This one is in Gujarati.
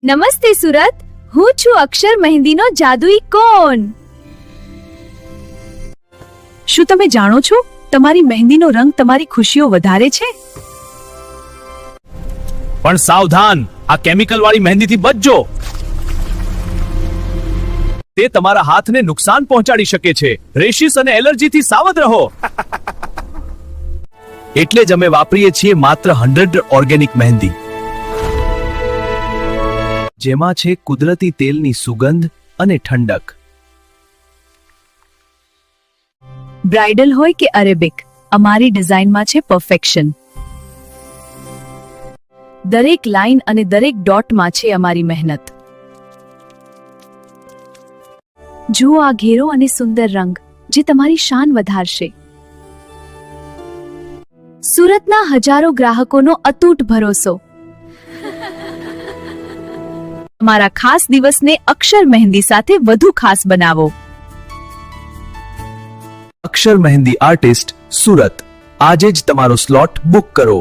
નમસ્તે સુરત, હું છું અક્ષર મહેંદીનો જાદુઈ કોન. શું તમે જાણો છો તમારી મહેંદીનો રંગ તમારી ખુશીઓ વધારે છે? પણ સાવધાન, આ કેમિકલ વાળી મહેંદીથી બચજો. તે તમારા હાથને નુકસાન પહોંચાડી શકે છે. રેશિસ અને એલર્જીથી સાવધ રહો. એટલે જ અમે વાપરીએ છીએ માત્ર 100 ઓર્ગેનિક મહેંદી, જેમાં છે કુદરતી તેલની સુગંધ અને ઠંડક. બ્રાઇડલ હોય કે અરેબિક, અમારી ડિઝાઇનમાં છે પરફેક્શન. દરેક લાઈન અને દરેક ડોટમાં છે અમારી મહેનત. જુઓ આ ઘેરો અને સુંદર રંગ જે તમારી શાન વધારશે. સુરતના હજારો ગ્રાહકોનો અતૂટ ભરોસો. અમારા ખાસ દિવસને અક્ષર મહેંદી સાથે વધુ ખાસ બનાવો. અક્ષર મહેંદી આર્ટિસ્ટ, સુરત. આજે જ તમારો સ્લોટ બુક કરો.